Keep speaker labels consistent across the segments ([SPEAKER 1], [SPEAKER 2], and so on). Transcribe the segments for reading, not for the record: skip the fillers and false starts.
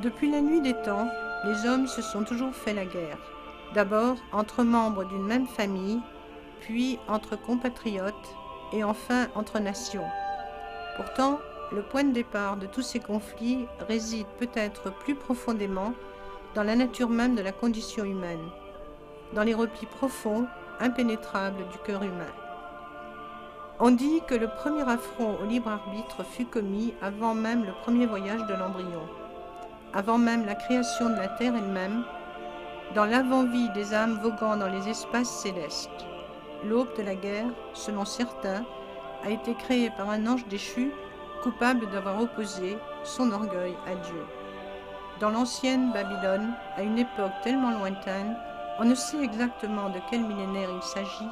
[SPEAKER 1] Depuis la nuit des temps, les hommes se sont toujours fait la guerre. D'abord entre membres d'une même famille, puis entre compatriotes et enfin entre nations. Pourtant, le point de départ de tous ces conflits réside peut-être plus profondément dans la nature même de la condition humaine, dans les replis profonds, impénétrables du cœur humain. On dit que le premier affront au libre arbitre fut commis avant même le premier voyage de l'embryon, avant même la création de la Terre elle-même, dans l'avant-vie des âmes voguant dans les espaces célestes. L'aube de la guerre, selon certains, a été créée par un ange déchu, coupable d'avoir opposé son orgueil à Dieu. Dans l'ancienne Babylone, à une époque tellement lointaine, on ne sait exactement de quel millénaire il s'agit,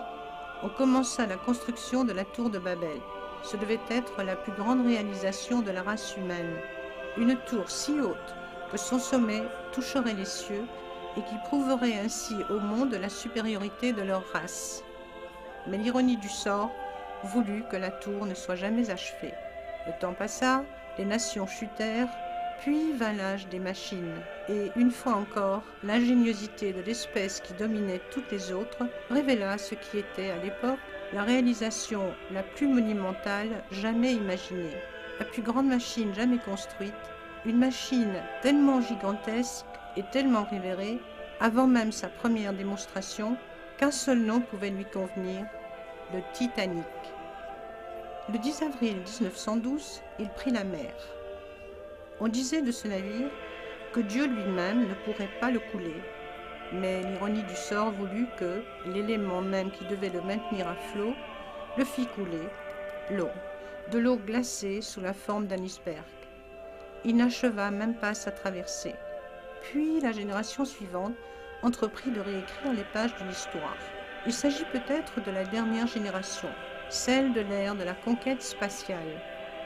[SPEAKER 1] on commença la construction de la tour de Babel. Ce devait être la plus grande réalisation de la race humaine. Une tour si haute que son sommet toucherait les cieux et qui prouverait ainsi au monde la supériorité de leur race. Mais l'ironie du sort voulut que la tour ne soit jamais achevée. Le temps passa, les nations chutèrent, puis vint l'âge des machines, et une fois encore, l'ingéniosité de l'espèce qui dominait toutes les autres révéla ce qui était à l'époque la réalisation la plus monumentale jamais imaginée. La plus grande machine jamais construite, une machine tellement gigantesque et tellement révérée, avant même sa première démonstration, qu'un seul nom pouvait lui convenir, le Titanic. Le 10 avril 1912, il prit la mer. On disait de ce navire que Dieu lui-même ne pourrait pas le couler, mais l'ironie du sort voulut que l'élément même qui devait le maintenir à flot le fit couler, l'eau, de l'eau glacée sous la forme d'un iceberg. Il n'acheva même pas sa traversée. Puis la génération suivante entreprit de réécrire les pages de l'histoire. Il s'agit peut-être de la dernière génération, celle de l'ère de la conquête spatiale.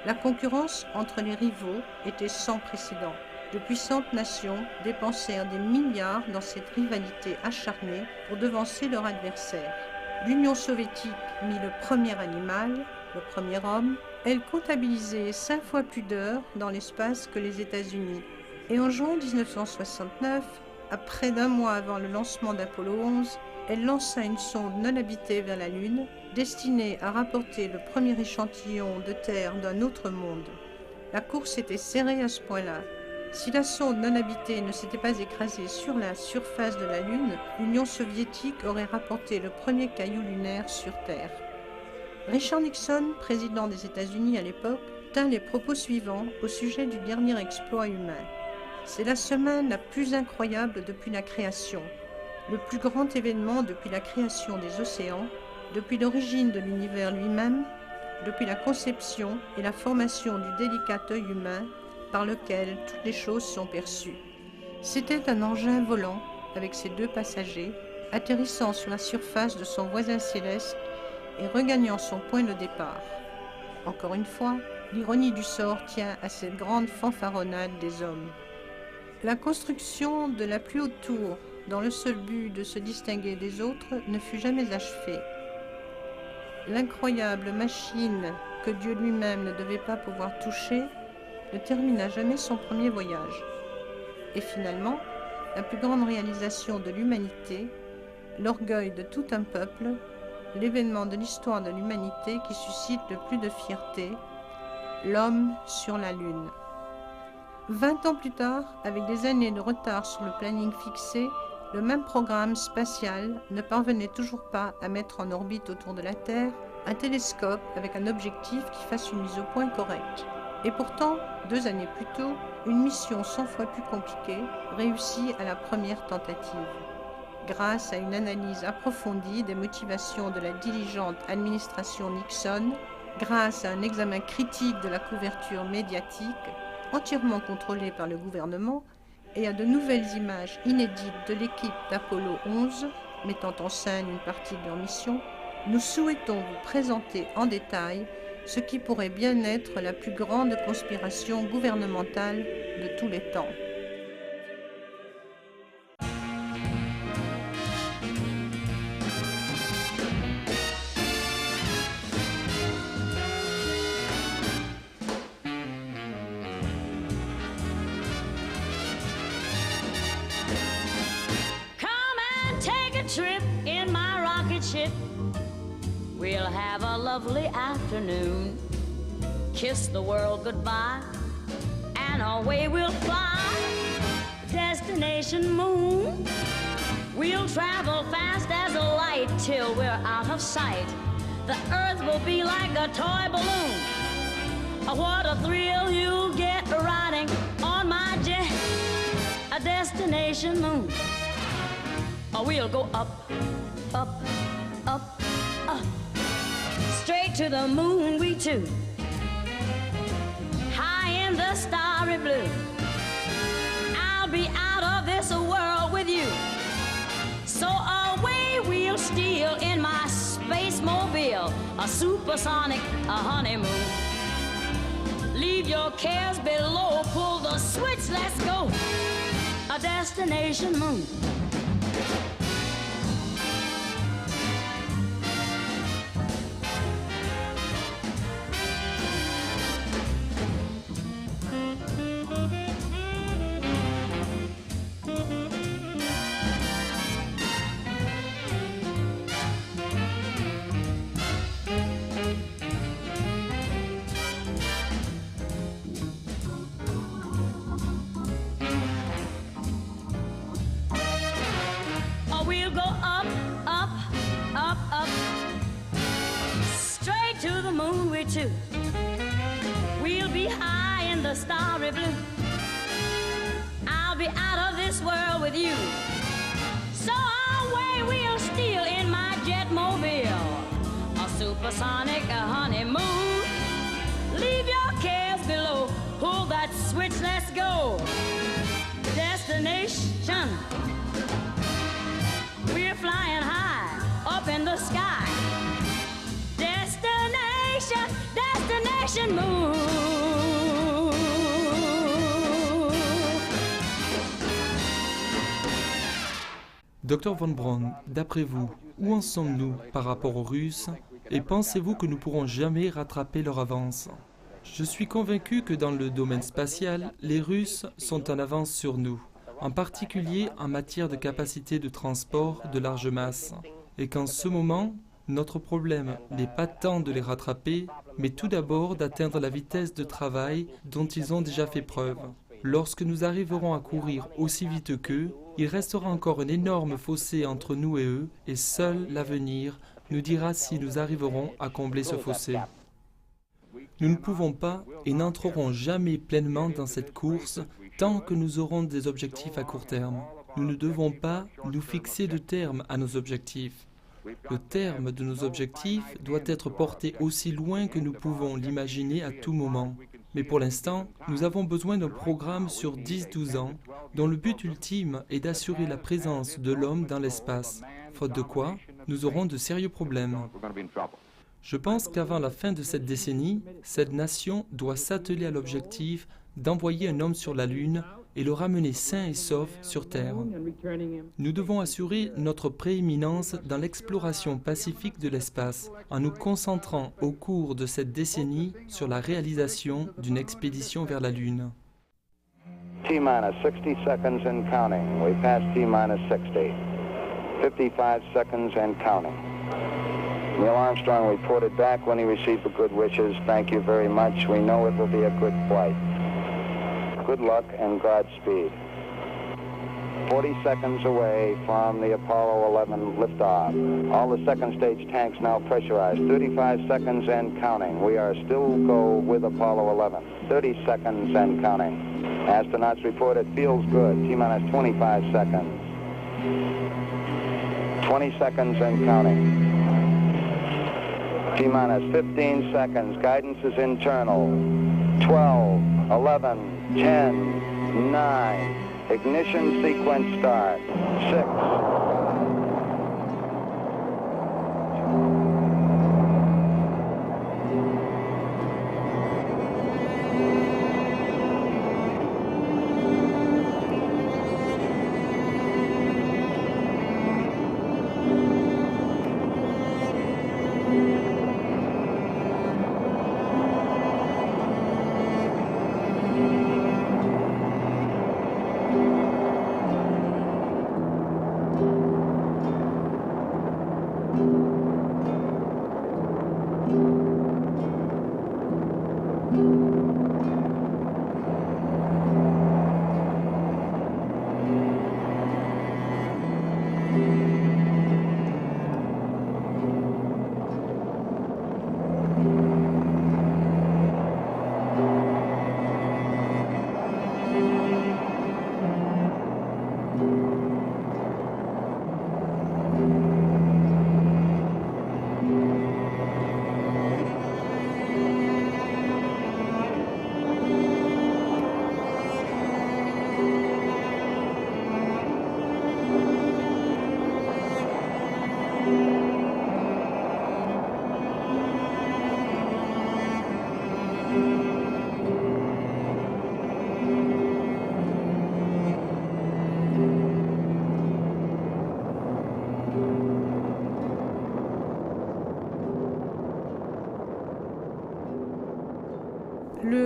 [SPEAKER 1] La concurrence entre les rivaux était sans précédent. De puissantes nations dépensèrent des milliards dans cette rivalité acharnée pour devancer leur adversaire. L'Union soviétique mit le premier animal, le premier homme. Elle comptabilisait 5 fois plus d'heures dans l'espace que les États-Unis. Et en juin 1969, à près d'un mois avant le lancement d'Apollo 11, elle lança une sonde non habitée vers la Lune, destinée à rapporter le premier échantillon de terre d'un autre monde. La course était serrée à ce point-là. Si la sonde non habitée ne s'était pas écrasée sur la surface de la Lune, l'Union soviétique aurait rapporté le premier caillou lunaire sur Terre. Richard Nixon, président des États-Unis à l'époque, tint les propos suivants au sujet du dernier exploit humain. C'est la semaine la plus incroyable depuis la création, le plus grand événement depuis la création des océans, depuis l'origine de l'univers lui-même, depuis la conception et la formation du délicat œil humain par lequel toutes les choses sont perçues. C'était un engin volant avec ses 2 passagers, atterrissant sur la surface de son voisin céleste et regagnant son point de départ. Encore une fois, l'ironie du sort tient à cette grande fanfaronnade des hommes. La construction de la plus haute tour, dans le seul but de se distinguer des autres, ne fut jamais achevée. L'incroyable machine que Dieu lui-même ne devait pas pouvoir toucher ne termina jamais son premier voyage. Et finalement, la plus grande réalisation de l'humanité, l'orgueil de tout un peuple, l'événement de l'histoire de l'humanité qui suscite le plus de fierté, l'homme sur la Lune. 20 ans plus tard, avec des années de retard sur le planning fixé, le même programme spatial ne parvenait toujours pas à mettre en orbite autour de la Terre un télescope avec un objectif qui fasse une mise au point correcte. Et pourtant, 2 années plus tôt, une mission 100 fois plus compliquée réussit à la première tentative. Grâce à une analyse approfondie des motivations de la diligente administration Nixon, grâce à un examen critique de la couverture médiatique, entièrement contrôlée par le gouvernement, et à de nouvelles images inédites de l'équipe d'Apollo 11, mettant en scène une partie de leur mission, nous souhaitons vous présenter en détail ce qui pourrait bien être la plus grande conspiration gouvernementale de tous les temps.
[SPEAKER 2] trip in my rocket ship. We'll have a lovely afternoon. Kiss the world goodbye, and away we'll fly. Destination moon. We'll travel fast as a light till we're out of sight. The earth will be like a toy balloon. What a thrill you'll get riding on my jet. A destination moon. We'll go up, up, up, up. Straight to the moon we two. High in the starry blue. I'll be out of this world with you. So away we'll steal in my space mobile, a supersonic, a honeymoon. Leave your cares below, pull the switch, let's go. A destination moon. We'll go up, up, up, up, straight to the moon we two. We'll be high in the starry blue. I'll be out of this world with you. So away we'll steal in my jet mobile, a supersonic, a honeymoon. Leave your cares below, pull that switch, let's go. Destination. We're flying high up in the sky. Destination, destination moon.
[SPEAKER 3] Dr Von Braun, d'après vous, où en sommes-nous par rapport aux Russes et pensez-vous que nous pourrons jamais rattraper leur avance? Je suis convaincu que dans le domaine spatial, les Russes sont en avance sur nous, en particulier en matière de capacité de transport de large masse, et qu'en ce moment, notre problème n'est pas tant de les rattraper, mais tout d'abord d'atteindre la vitesse de travail dont ils ont déjà fait preuve. Lorsque nous arriverons à courir aussi vite qu'eux, il restera encore un énorme fossé entre nous et eux, et seul l'avenir nous dira si nous arriverons à combler ce fossé. Nous ne pouvons pas et n'entrerons jamais pleinement dans cette course tant que nous aurons des objectifs à court terme. Nous ne devons pas nous fixer de terme à nos objectifs. Le terme de nos objectifs doit être porté aussi loin que nous pouvons l'imaginer à tout moment. Mais pour l'instant, nous avons besoin d'un programme sur 10-12 ans dont le but ultime est d'assurer la présence de l'homme dans l'espace, faute de quoi nous aurons de sérieux problèmes. Je pense qu'avant la fin de cette décennie, cette nation doit s'atteler à l'objectif d'envoyer un homme sur la Lune et le ramener sain et sauf sur Terre. Nous devons assurer notre prééminence dans l'exploration pacifique de l'espace en nous concentrant au cours de cette décennie sur la réalisation d'une expédition vers la Lune.
[SPEAKER 4] T-minus 60 seconds and counting. We passed T-minus 60. 55 seconds and counting. Neil Armstrong reported back when he received the good wishes. Thank you very much. We know it will be a good flight. Good luck and Godspeed. 40 seconds away from the Apollo 11 liftoff. All the second stage tanks now pressurized. 35 seconds and counting. We are still go with Apollo 11. 30 seconds and counting. Astronauts report it feels good. T-minus 25 seconds. 20 seconds and counting. T-minus 15 seconds. Guidance is internal. 12, 11, 10, 9. Ignition sequence start. 6.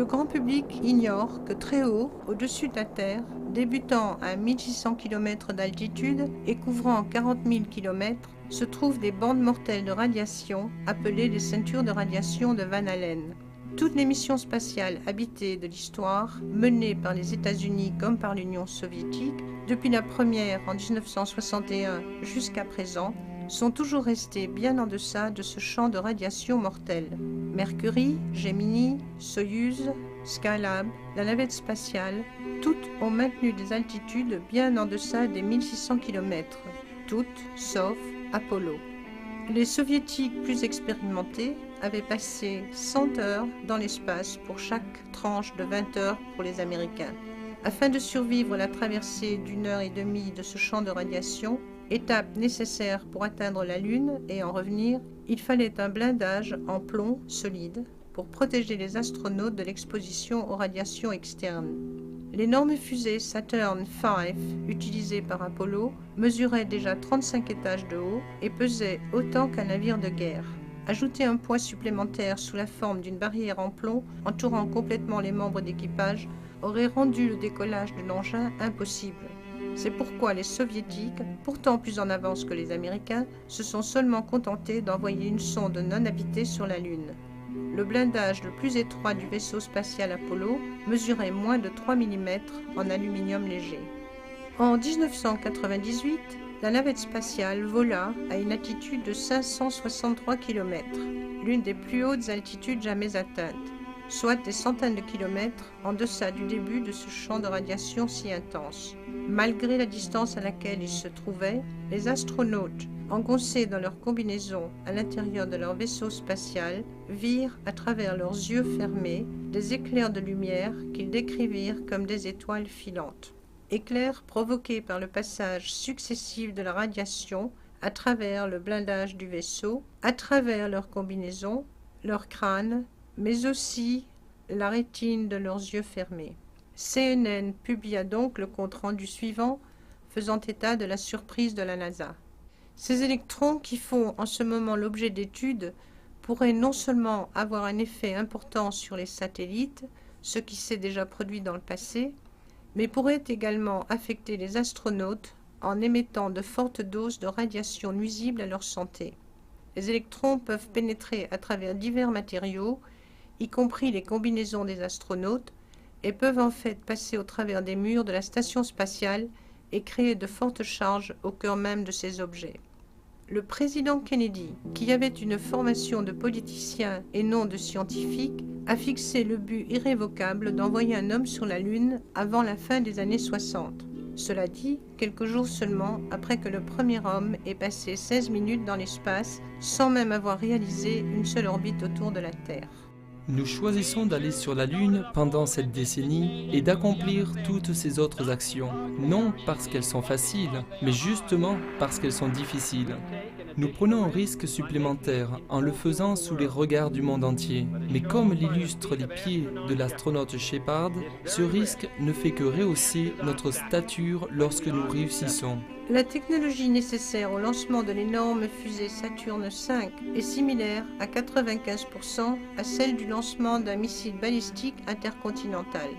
[SPEAKER 1] Le grand public ignore que très haut, au-dessus de la Terre, débutant à 1600 km d'altitude et couvrant 40 000 km, se trouvent des bandes mortelles de radiation appelées les ceintures de radiation de Van Allen. Toutes les missions spatiales habitées de l'histoire, menées par les États-Unis comme par l'Union soviétique, depuis la première en 1961 jusqu'à présent, sont toujours restées bien en deçà de ce champ de radiation mortelle. Mercury, Gemini, Soyuz, Skylab, la navette spatiale, toutes ont maintenu des altitudes bien en deçà des 1600 km, toutes sauf Apollo. Les soviétiques plus expérimentés avaient passé 100 heures dans l'espace pour chaque tranche de 20 heures pour les Américains. Afin de survivre la traversée d'1 heure et demie de ce champ de radiation, étape nécessaire pour atteindre la Lune et en revenir, il fallait un blindage en plomb solide pour protéger les astronautes de l'exposition aux radiations externes. L'énorme fusée Saturn V, utilisée par Apollo, mesurait déjà 35 étages de haut et pesait autant qu'un navire de guerre. Ajouter un poids supplémentaire sous la forme d'une barrière en plomb entourant complètement les membres d'équipage aurait rendu le décollage de l'engin impossible. C'est pourquoi les Soviétiques, pourtant plus en avance que les Américains, se sont seulement contentés d'envoyer une sonde non habitée sur la Lune. Le blindage le plus étroit du vaisseau spatial Apollo mesurait moins de 3 mm en aluminium léger. En 1998, la navette spatiale vola à une altitude de 563 km, l'une des plus hautes altitudes jamais atteintes, soit des centaines de kilomètres en deçà du début de ce champ de radiation si intense. Malgré la distance à laquelle ils se trouvaient, les astronautes, engoncés dans leur combinaison à l'intérieur de leur vaisseau spatial, virent à travers leurs yeux fermés des éclairs de lumière qu'ils décrivirent comme des étoiles filantes. Éclairs provoqués par le passage successif de la radiation à travers le blindage du vaisseau, à travers leur combinaison, leur crâne, mais aussi la rétine de leurs yeux fermés. CNN publia donc le compte-rendu suivant, faisant état de la surprise de la NASA. Ces électrons qui font en ce moment l'objet d'études pourraient non seulement avoir un effet important sur les satellites, ce qui s'est déjà produit dans le passé, mais pourraient également affecter les astronautes en émettant de fortes doses de radiation nuisibles à leur santé. Les électrons peuvent pénétrer à travers divers matériaux, y compris les combinaisons des astronautes, et peuvent en fait passer au travers des murs de la station spatiale et créer de fortes charges au cœur même de ces objets. Le président Kennedy, qui avait une formation de politicien et non de scientifique, a fixé le but irrévocable d'envoyer un homme sur la Lune avant la fin des années 60. Cela dit, quelques jours seulement après que le premier homme ait passé 16 minutes dans l'espace sans même avoir réalisé une seule orbite autour de la Terre.
[SPEAKER 3] Nous choisissons d'aller sur la Lune pendant cette décennie et d'accomplir toutes ces autres actions, non parce qu'elles sont faciles, mais justement parce qu'elles sont difficiles. Nous prenons un risque supplémentaire en le faisant sous les regards du monde entier. Mais comme l'illustrent les pieds de l'astronaute Shepard, ce risque ne fait que rehausser notre stature lorsque nous réussissons.
[SPEAKER 1] La technologie nécessaire au lancement de l'énorme fusée Saturne V est similaire à 95% à celle du lancement d'un missile balistique intercontinental.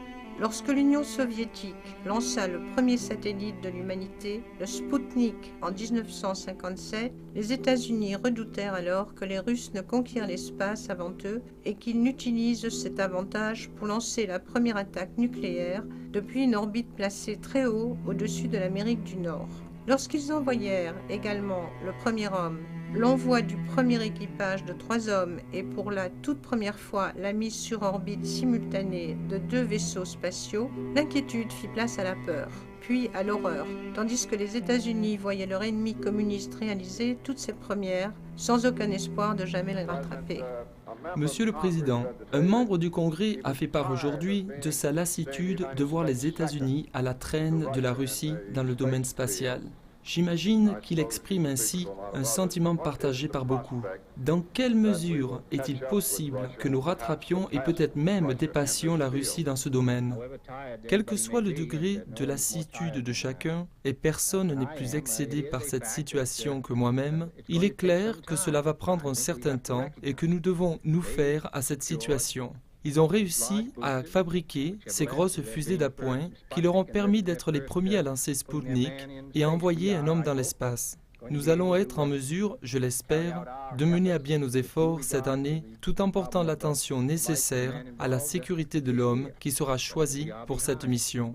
[SPEAKER 1] Lorsque l'Union soviétique lança le premier satellite de l'humanité, le Spoutnik, en 1957, les États-Unis redoutèrent alors que les Russes ne conquièrent l'espace avant eux et qu'ils n'utilisent cet avantage pour lancer la première attaque nucléaire depuis une orbite placée très haut au-dessus de l'Amérique du Nord. Lorsqu'ils envoyèrent également le premier homme, l'envoi du premier équipage de 3 hommes et pour la toute première fois la mise sur orbite simultanée de 2 vaisseaux spatiaux, l'inquiétude fit place à la peur, puis à l'horreur, tandis que les États-Unis voyaient leur ennemi communiste réaliser toutes ces premières sans aucun espoir de jamais les rattraper.
[SPEAKER 3] Monsieur le Président, un membre du Congrès a fait part aujourd'hui de sa lassitude de voir les États-Unis à la traîne de la Russie dans le domaine spatial. J'imagine qu'il exprime ainsi un sentiment partagé par beaucoup. Dans quelle mesure est-il possible que nous rattrapions et peut-être même dépassions la Russie dans ce domaine? Quel que soit le degré de lassitude de chacun, et personne n'est plus excédé par cette situation que moi-même, il est clair que cela va prendre un certain temps et que nous devons nous faire à cette situation. Ils ont réussi à fabriquer ces grosses fusées d'appoint qui leur ont permis d'être les premiers à lancer Sputnik et à envoyer un homme dans l'espace. Nous allons être en mesure, je l'espère, de mener à bien nos efforts cette année tout en portant l'attention nécessaire à la sécurité de l'homme qui sera choisi pour cette mission.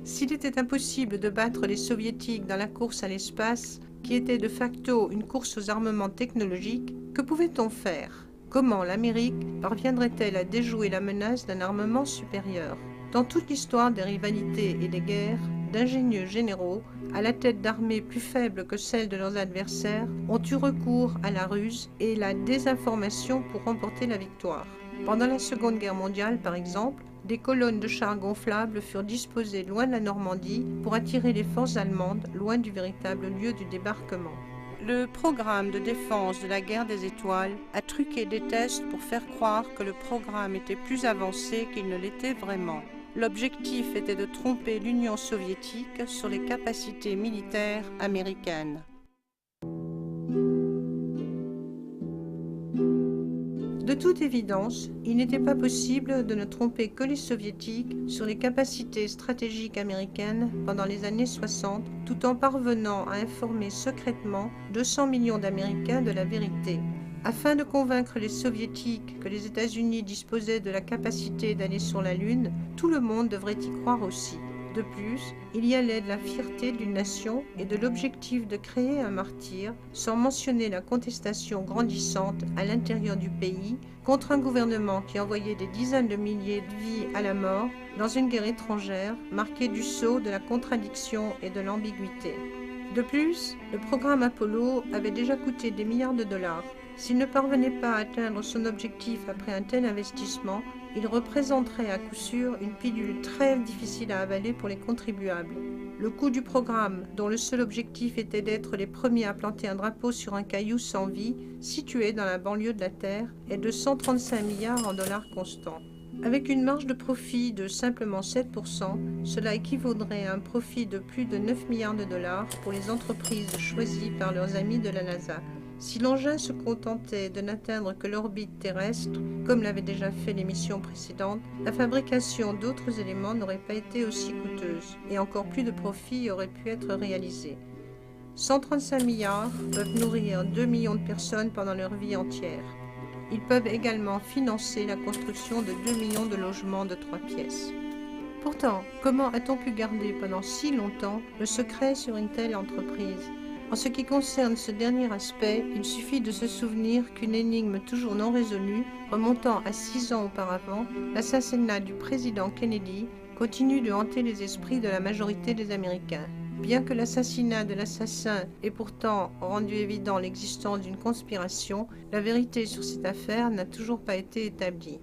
[SPEAKER 1] S'il était impossible de battre les soviétiques dans la course à l'espace, qui était de facto une course aux armements technologiques, que pouvait-on faire ? Comment l'Amérique parviendrait-elle à déjouer la menace d'un armement supérieur ? Dans toute l'histoire des rivalités et des guerres, d'ingénieux généraux, à la tête d'armées plus faibles que celles de leurs adversaires, ont eu recours à la ruse et la désinformation pour remporter la victoire. Pendant la Seconde Guerre mondiale, par exemple, des colonnes de chars gonflables furent disposées loin de la Normandie pour attirer les forces allemandes loin du véritable lieu du débarquement. Le programme de défense de la guerre des étoiles a truqué des tests pour faire croire que le programme était plus avancé qu'il ne l'était vraiment. L'objectif était de tromper l'Union soviétique sur les capacités militaires américaines. De toute évidence, il n'était pas possible de ne tromper que les soviétiques sur les capacités stratégiques américaines pendant les années 60, tout en parvenant à informer secrètement 200 millions d'Américains de la vérité. Afin de convaincre les soviétiques que les États-Unis disposaient de la capacité d'aller sur la Lune, tout le monde devrait y croire aussi. De plus, il y allait de la fierté d'une nation et de l'objectif de créer un martyr, sans mentionner la contestation grandissante à l'intérieur du pays contre un gouvernement qui envoyait des dizaines de milliers de vies à la mort dans une guerre étrangère marquée du sceau de la contradiction et de l'ambiguïté. De plus, le programme Apollo avait déjà coûté des milliards de dollars. S'il ne parvenait pas à atteindre son objectif après un tel investissement, il représenterait à coup sûr une pilule très difficile à avaler pour les contribuables. Le coût du programme, dont le seul objectif était d'être les premiers à planter un drapeau sur un caillou sans vie, situé dans la banlieue de la Terre, est de 135 milliards en dollars constants. Avec une marge de profit de simplement 7%, cela équivaudrait à un profit de plus de 9 milliards de dollars pour les entreprises choisies par leurs amis de la NASA. Si l'engin se contentait de n'atteindre que l'orbite terrestre, comme l'avait déjà fait les missions précédentes, la fabrication d'autres éléments n'aurait pas été aussi coûteuse et encore plus de profit aurait pu être réalisé. 135 milliards peuvent nourrir 2 millions de personnes pendant leur vie entière. Ils peuvent également financer la construction de 2 millions de logements de 3 pièces. Pourtant, comment a-t-on pu garder pendant si longtemps le secret sur une telle entreprise ? En ce qui concerne ce dernier aspect, il suffit de se souvenir qu'une énigme toujours non résolue, remontant à 6 ans auparavant, l'assassinat du président Kennedy, continue de hanter les esprits de la majorité des Américains. Bien que l'assassinat de l'assassin ait pourtant rendu évident l'existence d'une conspiration, la vérité sur cette affaire n'a toujours pas été établie.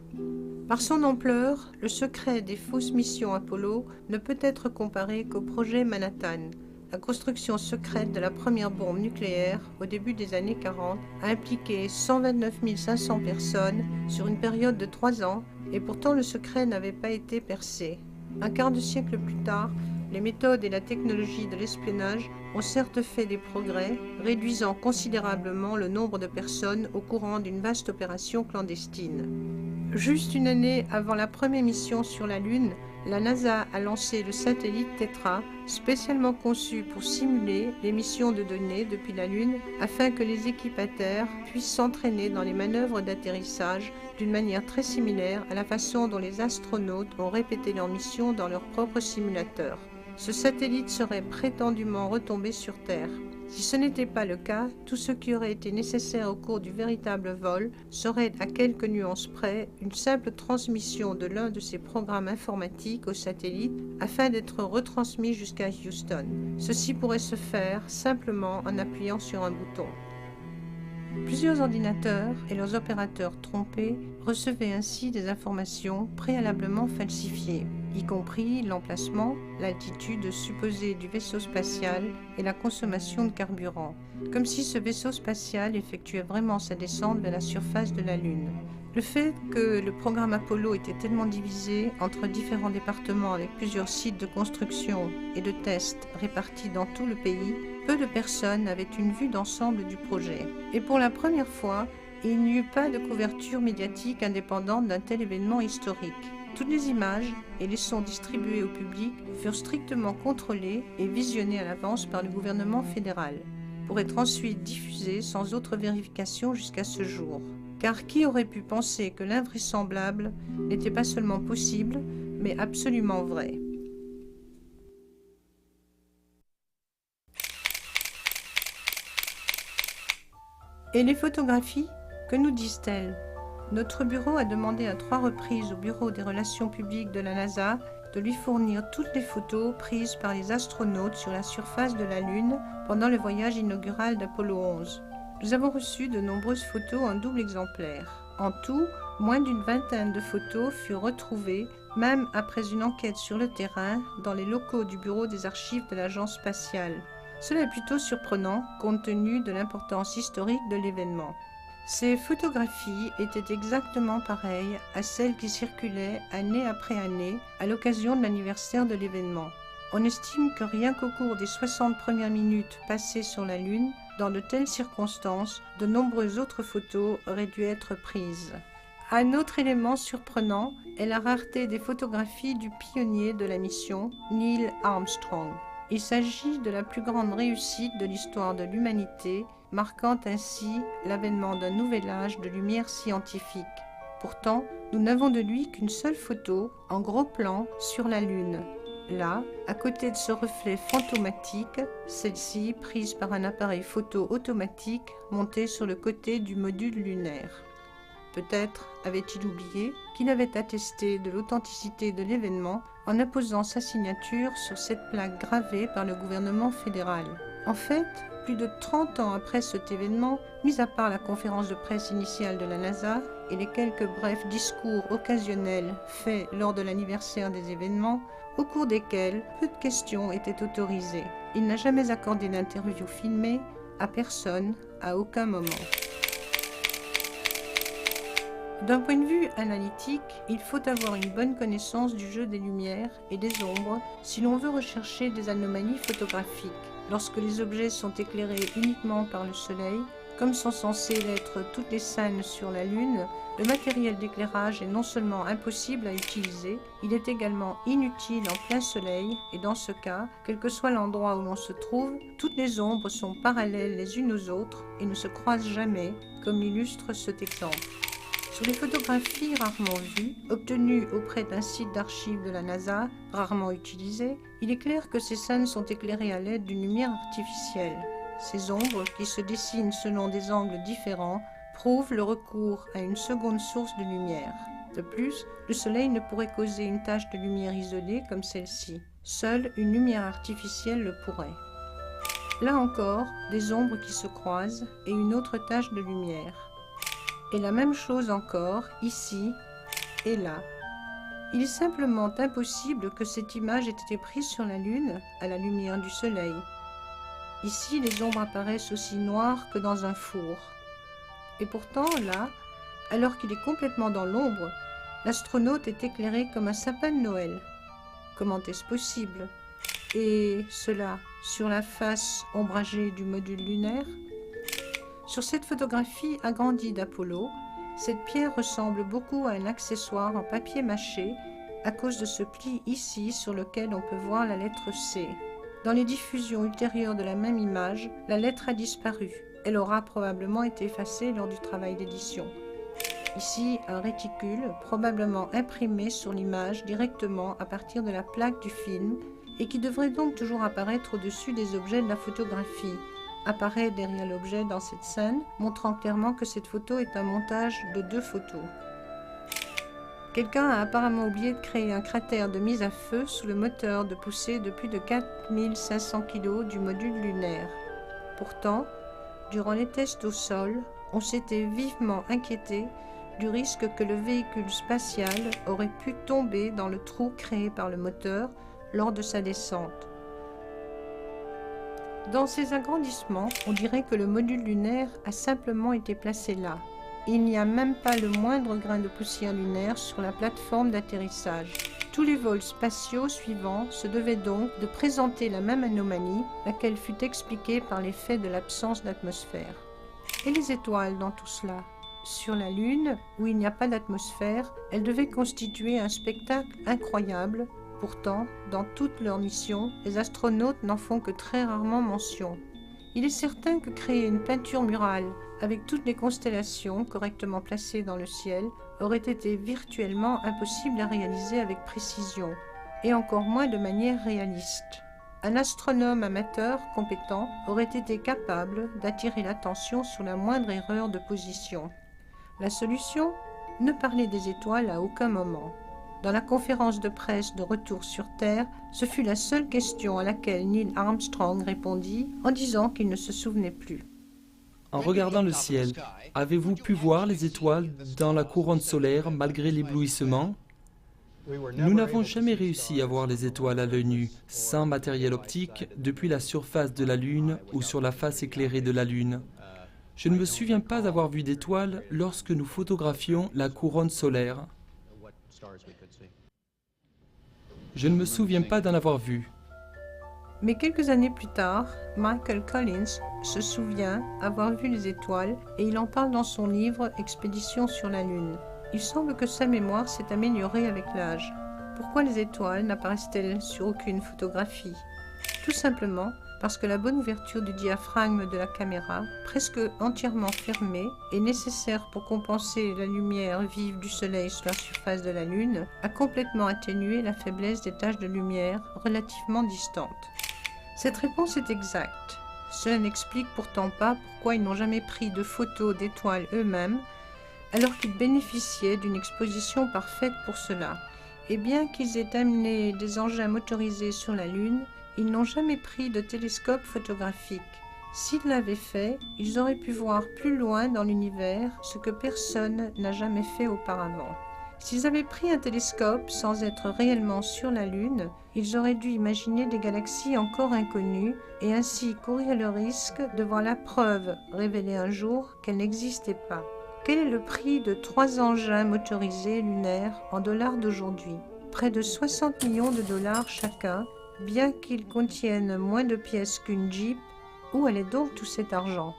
[SPEAKER 1] Par son ampleur, le secret des fausses missions Apollo ne peut être comparé qu'au projet Manhattan. La construction secrète de la première bombe nucléaire au début des années 40 a impliqué 129 500 personnes sur une période de 3 ans et pourtant le secret n'avait pas été percé. Un quart de siècle plus tard, les méthodes et la technologie de l'espionnage ont certes fait des progrès, réduisant considérablement le nombre de personnes au courant d'une vaste opération clandestine. Juste une année avant la première mission sur la Lune, la NASA a lancé le satellite Tetra, spécialement conçu pour simuler l'émission de données depuis la Lune afin que les équipes à terre puissent s'entraîner dans les manœuvres d'atterrissage d'une manière très similaire à la façon dont les astronautes ont répété leur mission dans leur propre simulateur. Ce satellite serait prétendument retombé sur Terre. Si ce n'était pas le cas, tout ce qui aurait été nécessaire au cours du véritable vol serait, à quelques nuances près, une simple transmission de l'un de ces programmes informatiques au satellite afin d'être retransmis jusqu'à Houston. Ceci pourrait se faire simplement en appuyant sur un bouton. Plusieurs ordinateurs et leurs opérateurs trompés recevaient ainsi des informations préalablement falsifiées, y compris l'emplacement, l'altitude supposée du vaisseau spatial et la consommation de carburant, comme si ce vaisseau spatial effectuait vraiment sa descente vers la surface de la Lune. Le fait que le programme Apollo était tellement divisé entre différents départements avec plusieurs sites de construction et de tests répartis dans tout le pays, peu de personnes avaient une vue d'ensemble du projet. Et pour la première fois, il n'y eut pas de couverture médiatique indépendante d'un tel événement historique. Toutes les images et les sons distribués au public furent strictement contrôlés et visionnés à l'avance par le gouvernement fédéral, pour être ensuite diffusés sans autre vérification jusqu'à ce jour. Car qui aurait pu penser que l'invraisemblable n'était pas seulement possible, mais absolument vrai? Et les photographies, que nous disent-elles? Notre bureau a demandé à 3 reprises au Bureau des Relations publiques de la NASA de lui fournir toutes les photos prises par les astronautes sur la surface de la Lune pendant le voyage inaugural d'Apollo 11. Nous avons reçu de nombreuses photos en double exemplaire. En tout, moins d'une vingtaine de photos furent retrouvées, même après une enquête sur le terrain, dans les locaux du Bureau des archives de l'Agence spatiale. Cela est plutôt surprenant, compte tenu de l'importance historique de l'événement. Ces photographies étaient exactement pareilles à celles qui circulaient année après année à l'occasion de l'anniversaire de l'événement. On estime que rien qu'au cours des 60 premières minutes passées sur la Lune, dans de telles circonstances, de nombreuses autres photos auraient dû être prises. Un autre élément surprenant est la rareté des photographies du pionnier de la mission, Neil Armstrong. Il s'agit de la plus grande réussite de l'histoire de l'humanité, marquant ainsi l'avènement d'un nouvel âge de lumière scientifique. Pourtant, nous n'avons de lui qu'une seule photo, en gros plan, sur la Lune. Là, à côté de ce reflet fantomatique, celle-ci prise par un appareil photo automatique monté sur le côté du module lunaire. Peut-être avait-il oublié qu'il avait attesté de l'authenticité de l'événement en apposant sa signature sur cette plaque gravée par le gouvernement fédéral. En fait, plus de 30 ans après cet événement, mis à part la conférence de presse initiale de la NASA et les quelques brefs discours occasionnels faits lors de l'anniversaire des événements, au cours desquels peu de questions étaient autorisées. Il n'a jamais accordé d'interview filmée à personne, à aucun moment. D'un point de vue analytique, il faut avoir une bonne connaissance du jeu des lumières et des ombres si l'on veut rechercher des anomalies photographiques. Lorsque les objets sont éclairés uniquement par le soleil, comme sont censées l'être toutes les scènes sur la Lune, le matériel d'éclairage est non seulement impossible à utiliser, il est également inutile en plein soleil et dans ce cas, quel que soit l'endroit où l'on se trouve, toutes les ombres sont parallèles les unes aux autres et ne se croisent jamais, comme l'illustre cet exemple. Sur les photographies rarement vues, obtenues auprès d'un site d'archives de la NASA, rarement utilisées, il est clair que ces scènes sont éclairées à l'aide d'une lumière artificielle. Ces ombres, qui se dessinent selon des angles différents, prouvent le recours à une seconde source de lumière. De plus, le soleil ne pourrait causer une tache de lumière isolée comme celle-ci. Seule une lumière artificielle le pourrait. Là encore, des ombres qui se croisent et une autre tache de lumière. Et la même chose encore, ici et là. Il est simplement impossible que cette image ait été prise sur la Lune à la lumière du soleil. Ici, les ombres apparaissent aussi noires que dans un four. Et pourtant, là, alors qu'il est complètement dans l'ombre, l'astronaute est éclairé comme un sapin de Noël. Comment est-ce possible? Et cela sur la face ombragée du module lunaire? Sur cette photographie agrandie d'Apollo, cette pierre ressemble beaucoup à un accessoire en papier mâché à cause de ce pli ici sur lequel on peut voir la lettre C. Dans les diffusions ultérieures de la même image, la lettre a disparu. Elle aura probablement été effacée lors du travail d'édition. Ici, un réticule, probablement imprimé sur l'image directement à partir de la plaque du film et qui devrait donc toujours apparaître au-dessus des objets de la photographie. Apparaît derrière l'objet dans cette scène, montrant clairement que cette photo est un montage de 2 photos. Quelqu'un a apparemment oublié de créer un cratère de mise à feu sous le moteur de poussée de plus de 4500 kg du module lunaire. Pourtant, durant les tests au sol, on s'était vivement inquiété du risque que le véhicule spatial aurait pu tomber dans le trou créé par le moteur lors de sa descente. Dans ces agrandissements, on dirait que le module lunaire a simplement été placé là. Il n'y a même pas le moindre grain de poussière lunaire sur la plateforme d'atterrissage. Tous les vols spatiaux suivants se devaient donc de présenter la même anomalie, laquelle fut expliquée par l'effet de l'absence d'atmosphère. Et les étoiles dans tout cela? Sur la Lune, où il n'y a pas d'atmosphère, elle devait constituer un spectacle incroyable. Pourtant, dans toutes leurs missions, les astronautes n'en font que très rarement mention. Il est certain que créer une peinture murale avec toutes les constellations correctement placées dans le ciel aurait été virtuellement impossible à réaliser avec précision, et encore moins de manière réaliste. Un astronome amateur compétent aurait été capable d'attirer l'attention sur la moindre erreur de position. La solution ? Ne parler des étoiles à aucun moment. Dans la conférence de presse de retour sur Terre, ce fut la seule question à laquelle Neil Armstrong répondit en disant qu'il ne se souvenait plus.
[SPEAKER 3] En regardant le ciel, avez-vous pu voir les étoiles dans la couronne solaire malgré l'éblouissement ? Nous n'avons jamais réussi à voir les étoiles à l'œil nu, sans matériel optique, depuis la surface de la Lune ou sur la face éclairée de la Lune. Je ne me souviens pas avoir vu d'étoiles lorsque nous photographions la couronne solaire. Je ne me souviens pas d'en avoir vu.
[SPEAKER 1] Mais quelques années plus tard, Michael Collins se souvient avoir vu les étoiles et il en parle dans son livre « Expédition sur la Lune ». Il semble que sa mémoire s'est améliorée avec l'âge. Pourquoi les étoiles n'apparaissent-elles sur aucune photographie ? Tout simplement parce que la bonne ouverture du diaphragme de la caméra, presque entièrement fermée, est nécessaire pour compenser la lumière vive du Soleil sur la surface de la Lune, a complètement atténué la faiblesse des taches de lumière relativement distantes. Cette réponse est exacte. Cela n'explique pourtant pas pourquoi ils n'ont jamais pris de photos d'étoiles eux-mêmes, alors qu'ils bénéficiaient d'une exposition parfaite pour cela. Et bien qu'ils aient amené des engins motorisés sur la Lune, ils n'ont jamais pris de télescope photographique. S'ils l'avaient fait, ils auraient pu voir plus loin dans l'univers ce que personne n'a jamais fait auparavant. S'ils avaient pris un télescope sans être réellement sur la Lune, ils auraient dû imaginer des galaxies encore inconnues et ainsi courir le risque de voir la preuve révéler un jour qu'elle n'existait pas. Quel est le prix de 3 engins motorisés lunaires en dollars d'aujourd'hui ? Près de 60 millions de dollars chacun, bien qu'ils contiennent moins de pièces qu'une Jeep. Où allait donc tout cet argent ?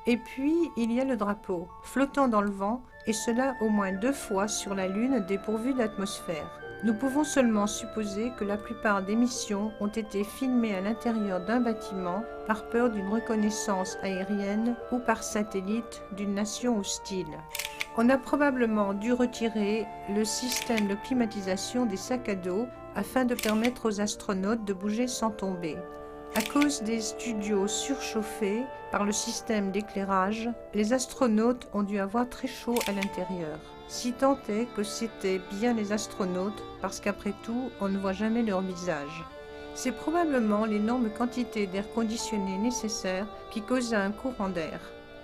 [SPEAKER 1] Et puis, il y a le drapeau, flottant dans le vent, et cela au moins 2 fois sur la Lune dépourvue d'atmosphère. Nous pouvons seulement supposer que la plupart des missions ont été filmées à l'intérieur d'un bâtiment par peur d'une reconnaissance aérienne ou par satellite d'une nation hostile. On a probablement dû retirer le système de climatisation des sacs à dos afin de permettre aux astronautes de bouger sans tomber. À cause des studios surchauffés par le système d'éclairage, les astronautes ont dû avoir très chaud à l'intérieur. Si tant est que c'étaient bien les astronautes, parce qu'après tout, on ne voit jamais leur visage. C'est probablement l'énorme quantité d'air conditionné nécessaire qui causa un courant d'air.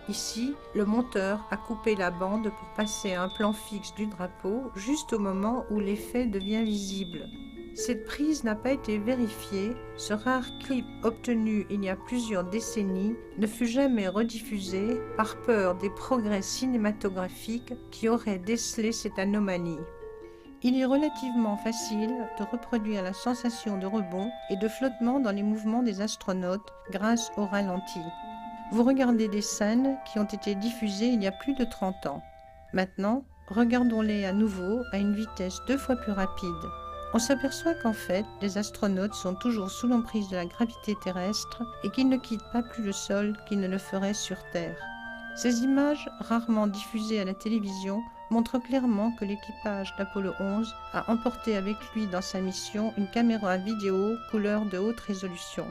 [SPEAKER 1] Ici, le monteur a coupé la bande pour passer à un plan fixe du drapeau juste au moment où l'effet devient visible. Cette prise n'a pas été vérifiée, ce rare clip obtenu il y a plusieurs décennies ne fut jamais rediffusé par peur des progrès cinématographiques qui auraient décelé cette anomalie. Il est relativement facile de reproduire la sensation de rebond et de flottement dans les mouvements des astronautes grâce au ralenti. Vous regardez des scènes qui ont été diffusées il y a plus de 30 ans. Maintenant, regardons-les à nouveau à une vitesse 2 fois plus rapide. On s'aperçoit qu'en fait, les astronautes sont toujours sous l'emprise de la gravité terrestre et qu'ils ne quittent pas plus le sol qu'ils ne le feraient sur Terre. Ces images, rarement diffusées à la télévision, montrent clairement que l'équipage d'Apollo 11 a emporté avec lui dans sa mission une caméra vidéo couleur de haute résolution.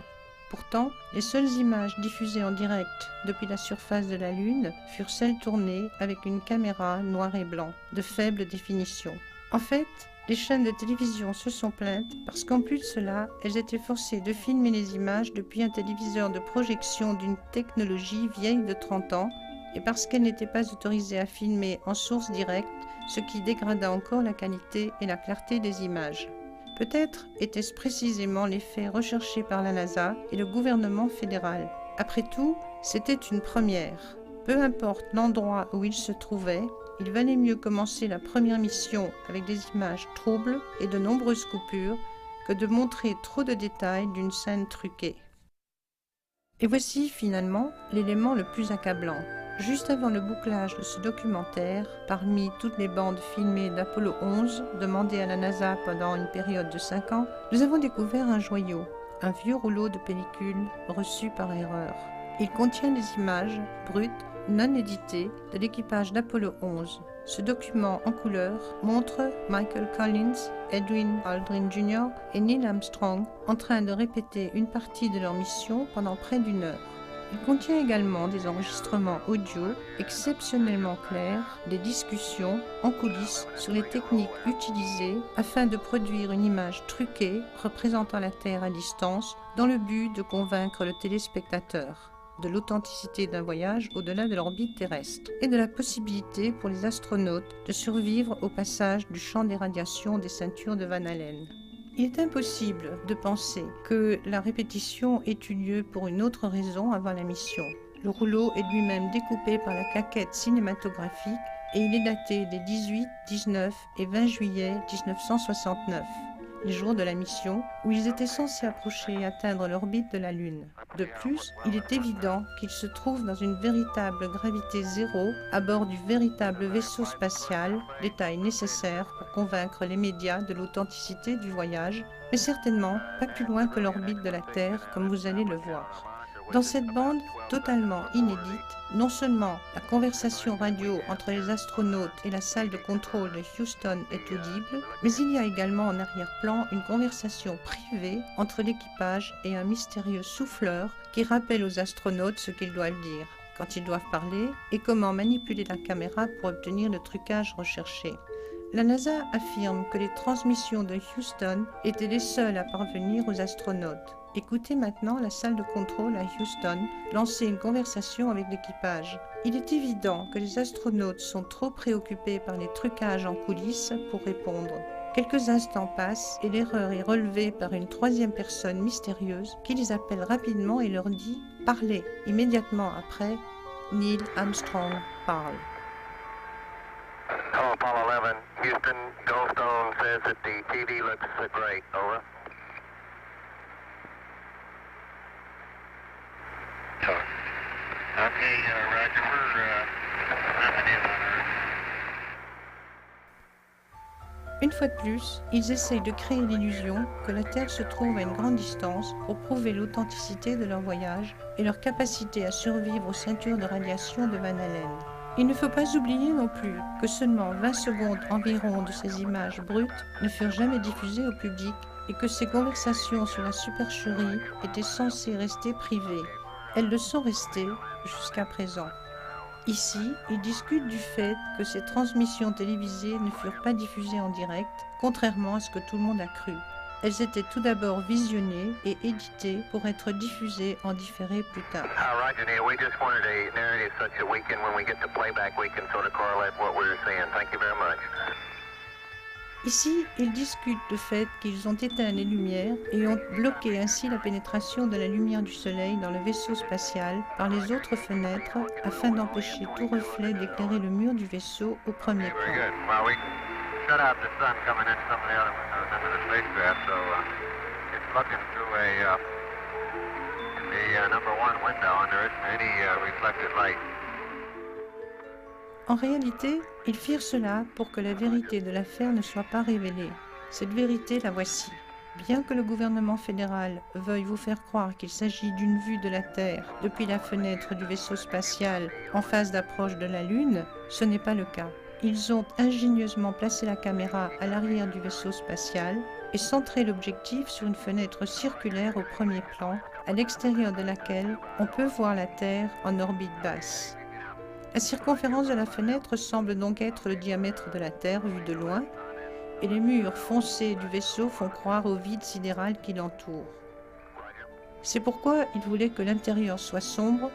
[SPEAKER 1] Pourtant, les seules images diffusées en direct depuis la surface de la Lune furent celles tournées avec une caméra noir et blanc, de faible définition. En fait, les chaînes de télévision se sont plaintes parce qu'en plus de cela, elles étaient forcées de filmer les images depuis un téléviseur de projection d'une technologie vieille de 30 ans et parce qu'elles n'étaient pas autorisées à filmer en source directe, ce qui dégrada encore la qualité et la clarté des images. Peut-être était-ce précisément l'effet recherché par la NASA et le gouvernement fédéral. Après tout, c'était une première. Peu importe l'endroit où il se trouvait, il valait mieux commencer la première mission avec des images troubles et de nombreuses coupures que de montrer trop de détails d'une scène truquée. Et voici finalement l'élément le plus accablant. Juste avant le bouclage de ce documentaire, parmi toutes les bandes filmées d'Apollo 11, demandées à la NASA pendant une période de 5 ans, nous avons découvert un joyau, un vieux rouleau de pellicule reçu par erreur. Il contient des images brutes, non éditées, de l'équipage d'Apollo 11. Ce document en couleur montre Michael Collins, Edwin Aldrin Jr. et Neil Armstrong en train de répéter une partie de leur mission pendant près d'1 heure. Il contient également des enregistrements audio exceptionnellement clairs, des discussions en coulisses sur les techniques utilisées afin de produire une image truquée représentant la Terre à distance dans le but de convaincre le téléspectateur de l'authenticité d'un voyage au-delà de l'orbite terrestre et de la possibilité pour les astronautes de survivre au passage du champ des radiations des ceintures de Van Allen. Il est impossible de penser que la répétition ait eu lieu pour une autre raison avant la mission. Le rouleau est lui-même découpé par la claquette cinématographique et il est daté des 18, 19 et 20 juillet 1969, les jours de la mission où ils étaient censés approcher et atteindre l'orbite de la Lune. De plus, il est évident qu'ils se trouvent dans une véritable gravité zéro à bord du véritable vaisseau spatial, détail nécessaire pour convaincre les médias de l'authenticité du voyage, mais certainement pas plus loin que l'orbite de la Terre, comme vous allez le voir. Dans cette bande totalement inédite, non seulement la conversation radio entre les astronautes et la salle de contrôle de Houston est audible, mais il y a également en arrière-plan une conversation privée entre l'équipage et un mystérieux souffleur qui rappelle aux astronautes ce qu'ils doivent dire, quand ils doivent parler et comment manipuler la caméra pour obtenir le trucage recherché. La NASA affirme que les transmissions de Houston étaient les seules à parvenir aux astronautes. Écoutez maintenant la salle de contrôle à Houston lancer une conversation avec l'équipage. Il est évident que les astronautes sont trop préoccupés par les trucages en coulisses pour répondre. Quelques instants passent et l'erreur est relevée par une troisième personne mystérieuse qui les appelle rapidement et leur dit « Parlez ». Immédiatement après, Neil Armstrong parle.
[SPEAKER 4] Hello, Apollo 11. Houston, Goldstone says that the TV looks great. Over. Okay, Roger, we're dropping in on Earth.
[SPEAKER 1] Une fois de plus, ils essayent de créer l'illusion que la Terre se trouve à une grande distance pour prouver l'authenticité de leur voyage et leur capacité à survivre aux ceintures de radiation de Van Allen. Il ne faut pas oublier non plus que seulement 20 secondes environ de ces images brutes ne furent jamais diffusées au public et que ces conversations sur la supercherie étaient censées rester privées. Elles le sont restées jusqu'à présent. Ici, ils discutent du fait que ces transmissions télévisées ne furent pas diffusées en direct, contrairement à ce que tout le monde a cru. Elles étaient tout d'abord visionnées et éditées pour être diffusées en différé plus tard.
[SPEAKER 4] Roger, Neil, we just wanted a narrative such that we can, when we get to playback, we can sort of correlate what we're seeing. Thank you very much.
[SPEAKER 1] Ici, ils discutent du fait qu'ils ont éteint les lumières et ont bloqué ainsi la pénétration de la lumière du soleil dans le vaisseau spatial par les autres fenêtres afin d'empêcher tout reflet d'éclairer le mur du vaisseau au premier
[SPEAKER 4] Very
[SPEAKER 1] plan.
[SPEAKER 4] good. Well, we shut out the sun coming in some of the other windows into the spacecraft, so it's looking through the number one window, and there isn't any reflected light.
[SPEAKER 1] En réalité, ils firent cela pour que la vérité de l'affaire ne soit pas révélée. Cette vérité, la voici. Bien que le gouvernement fédéral veuille vous faire croire qu'il s'agit d'une vue de la Terre depuis la fenêtre du vaisseau spatial en phase d'approche de la Lune, ce n'est pas le cas. Ils ont ingénieusement placé la caméra à l'arrière du vaisseau spatial et centré l'objectif sur une fenêtre circulaire au premier plan, à l'extérieur de laquelle on peut voir la Terre en orbite basse. La circonférence de la fenêtre semble donc être le diamètre de la Terre vu de loin, et les murs foncés du vaisseau font croire au vide sidéral qui l'entoure. C'est pourquoi il voulait que l'intérieur soit sombre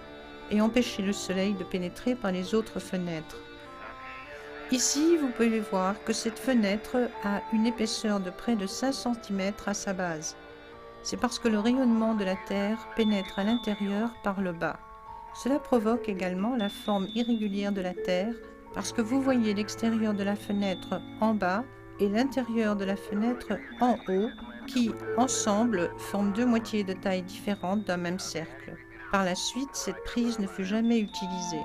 [SPEAKER 1] et empêcher le soleil de pénétrer par les autres fenêtres. Ici, vous pouvez voir que cette fenêtre a une épaisseur de près de 5 cm à sa base. C'est parce que le rayonnement de la Terre pénètre à l'intérieur par le bas. Cela provoque également la forme irrégulière de la Terre parce que vous voyez l'extérieur de la fenêtre en bas et l'intérieur de la fenêtre en haut qui, ensemble, forment deux moitiés de taille différente d'un même cercle. Par la suite, cette prise ne fut jamais utilisée.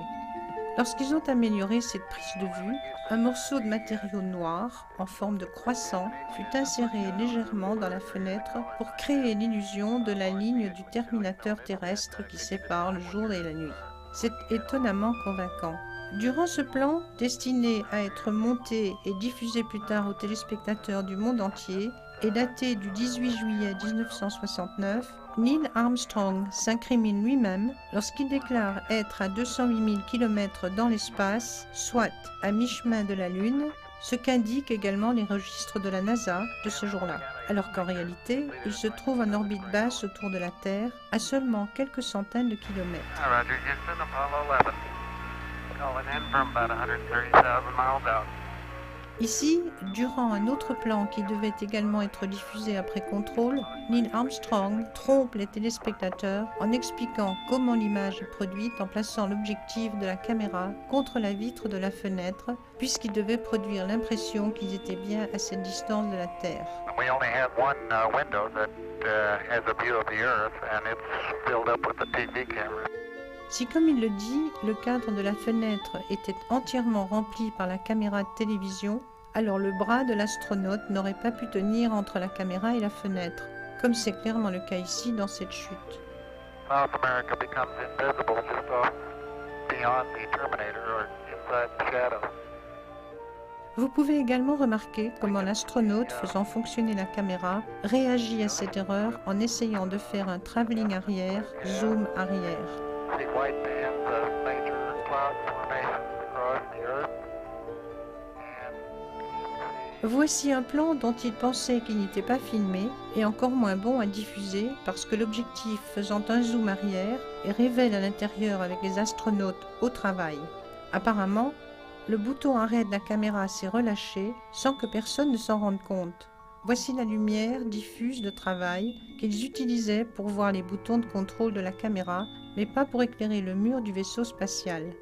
[SPEAKER 1] Lorsqu'ils ont amélioré cette prise de vue, un morceau de matériau noir, en forme de croissant, fut inséré légèrement dans la fenêtre pour créer l'illusion de la ligne du terminateur terrestre qui sépare le jour et la nuit. C'est étonnamment convaincant. Durant ce plan, destiné à être monté et diffusé plus tard aux téléspectateurs du monde entier, et daté du 18 juillet 1969, Neil Armstrong s'incrimine lui-même lorsqu'il déclare être à 208 000 km dans l'espace, soit à mi-chemin de la Lune, ce qu'indiquent également les registres de la NASA de ce jour-là, alors qu'en réalité, il se trouve en orbite basse autour de la Terre, à seulement quelques centaines de kilomètres.
[SPEAKER 5] Roger, Houston, Apollo 11. Calling in from about 130,000 miles out.
[SPEAKER 1] Ici, durant un autre plan qui devait également être diffusé après contrôle, Neil Armstrong trompe les téléspectateurs en expliquant comment l'image est produite en plaçant l'objectif de la caméra contre la vitre de la fenêtre, puisqu'il devait produire l'impression qu'ils étaient bien à cette distance de la Terre.
[SPEAKER 5] We only had one window that has a view of the Earth, and it's filled up with the TV camera.
[SPEAKER 1] Si, comme il le dit, le cadre de la fenêtre était entièrement rempli par la caméra de télévision, alors le bras de l'astronaute n'aurait pas pu tenir entre la caméra et la fenêtre, comme c'est clairement le cas ici dans cette chute.
[SPEAKER 5] South America becomes invisible just off beyond the Terminator or inside the shadow.
[SPEAKER 1] Vous pouvez également remarquer comment l'astronaute faisant fonctionner la caméra réagit à cette erreur en essayant de faire un travelling arrière, zoom arrière.
[SPEAKER 5] See white bands of major cloud formations across the Earth.
[SPEAKER 1] Voici un plan dont il pensait qu'il n'était pas filmé et encore moins bon à diffuser parce que l'objectif faisant un zoom arrière et révèle à l'intérieur avec les astronautes au travail. Apparemment, le bouton arrêt de la caméra s'est relâché sans que personne ne s'en rende compte. Voici la lumière diffuse de travail qu'ils utilisaient pour voir les boutons de contrôle de la caméra, mais pas pour éclairer le mur du vaisseau spatial.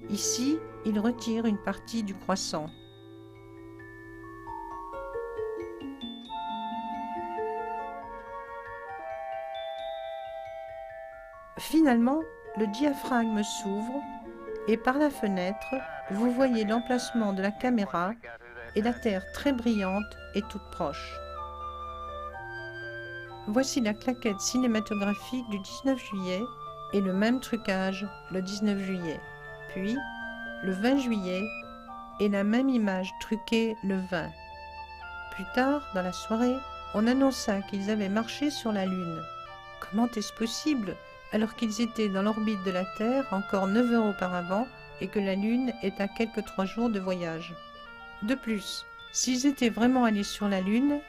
[SPEAKER 1] Ici, ils retirent une partie du croissant. Finalement, le diaphragme s'ouvre et par la fenêtre, vous voyez l'emplacement de la caméra et la Terre très brillante et toute proche. Voici la claquette cinématographique du 19 juillet et le même trucage le 19 juillet. Puis, le 20 juillet et la même image truquée le 20. Plus tard, dans la soirée, on annonça qu'ils avaient marché sur la Lune. Comment est-ce possible alors qu'ils étaient dans l'orbite de la Terre encore 9 heures auparavant et que la Lune est à quelques 3 jours de voyage? De plus, s'ils étaient vraiment allés sur la Lune,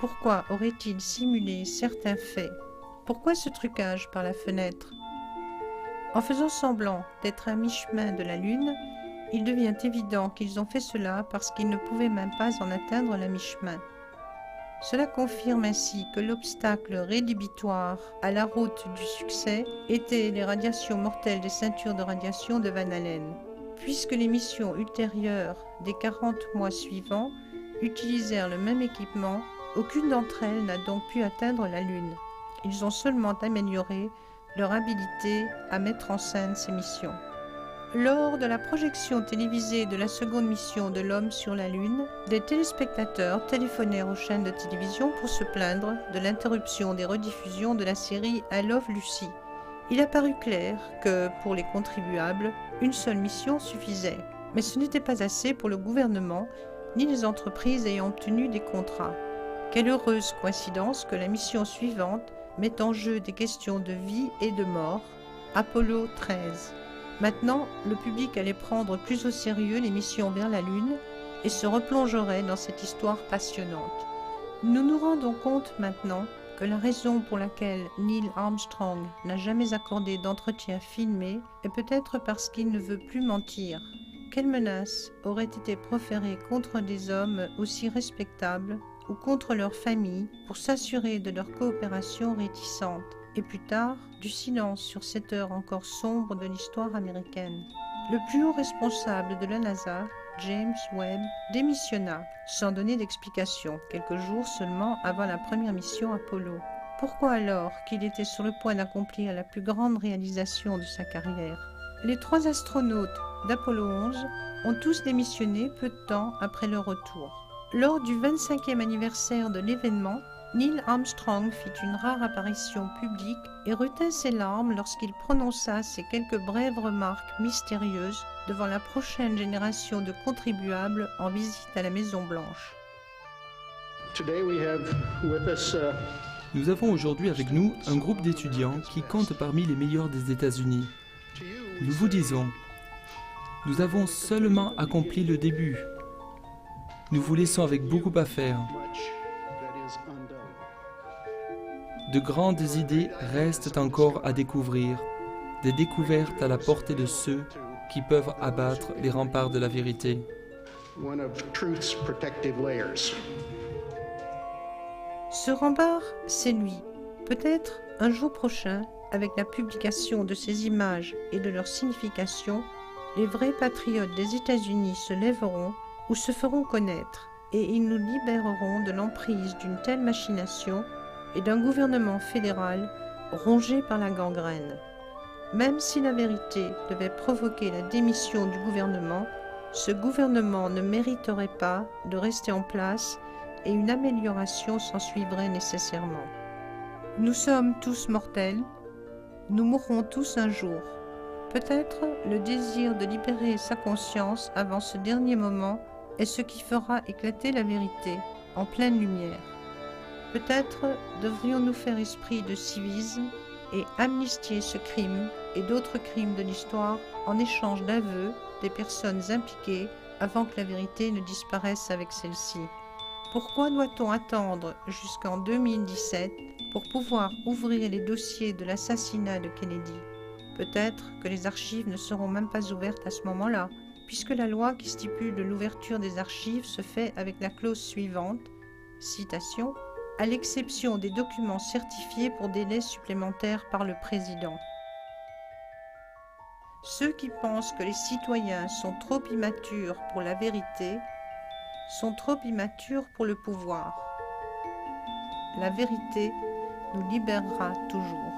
[SPEAKER 1] pourquoi auraient-ils simulé certains faits? Pourquoi ce trucage par la fenêtre? En faisant semblant d'être à mi-chemin de la Lune, il devient évident qu'ils ont fait cela parce qu'ils ne pouvaient même pas en atteindre la mi-chemin. Cela confirme ainsi que l'obstacle rédhibitoire à la route du succès était les radiations mortelles des ceintures de radiation de Van Allen. Puisque les missions ultérieures des 40 mois suivants utilisèrent le même équipement, aucune d'entre elles n'a donc pu atteindre la Lune. Ils ont seulement amélioré leur habilité à mettre en scène ces missions. Lors de la projection télévisée de la seconde mission de l'homme sur la Lune, des téléspectateurs téléphonèrent aux chaînes de télévision pour se plaindre de l'interruption des rediffusions de la série I Love Lucy. Il apparut clair que, pour les contribuables, une seule mission suffisait. Mais ce n'était pas assez pour le gouvernement, ni les entreprises ayant obtenu des contrats. Quelle heureuse coïncidence que la mission suivante met en jeu des questions de vie et de mort, Apollo 13. Maintenant, le public allait prendre plus au sérieux les missions vers la Lune et se replongerait dans cette histoire passionnante. Nous nous rendons compte maintenant que la raison pour laquelle Neil Armstrong n'a jamais accordé d'entretien filmé est peut-être parce qu'il ne veut plus mentir. Quelle menace aurait été proférée contre des hommes aussi respectables ou contre leur famille pour s'assurer de leur coopération réticente et plus tard du silence sur cette heure encore sombre de l'histoire américaine. Le plus haut responsable de la NASA, James Webb, démissionna sans donner d'explication, quelques jours seulement avant la première mission Apollo. Pourquoi alors qu'il était sur le point d'accomplir la plus grande réalisation de sa carrière? Les 3 astronautes d'Apollo 11 ont tous démissionné peu de temps après leur retour. Lors du 25e anniversaire de l'événement, Neil Armstrong fit une rare apparition publique et retint ses larmes lorsqu'il prononça ces quelques brèves remarques mystérieuses devant la prochaine génération de contribuables en visite à la Maison-Blanche.
[SPEAKER 3] Nous avons aujourd'hui avec nous un groupe d'étudiants qui compte parmi les meilleurs des États-Unis. Nous vous disons, nous avons seulement accompli le début. Nous vous laissons avec beaucoup à faire. De grandes idées restent encore à découvrir, des découvertes à la portée de ceux qui peuvent abattre les remparts de la vérité.
[SPEAKER 1] Ce rempart, c'est lui. Peut-être un jour prochain, avec la publication de ces images et de leur signification, les vrais patriotes des États-Unis se lèveront ou se feront connaître, et ils nous libéreront de l'emprise d'une telle machination et d'un gouvernement fédéral rongé par la gangrène. Même si la vérité devait provoquer la démission du gouvernement, ce gouvernement ne mériterait pas de rester en place et une amélioration s'en suivrait nécessairement. Nous sommes tous mortels, nous mourrons tous un jour. Peut-être le désir de libérer sa conscience avant ce dernier moment est ce qui fera éclater la vérité en pleine lumière. Peut-être devrions-nous faire esprit de civisme et amnistier ce crime et d'autres crimes de l'histoire en échange d'aveux des personnes impliquées avant que la vérité ne disparaisse avec celle-ci. Pourquoi doit-on attendre jusqu'en 2017 pour pouvoir ouvrir les dossiers de l'assassinat de Kennedy? Peut-être que les archives ne seront même pas ouvertes à ce moment-là, puisque la loi qui stipule l'ouverture des archives se fait avec la clause suivante, citation, « à l'exception des documents certifiés pour délai supplémentaire par le président ». Ceux qui pensent que les citoyens sont trop immatures pour la vérité sont trop immatures pour le pouvoir. La vérité nous libérera toujours.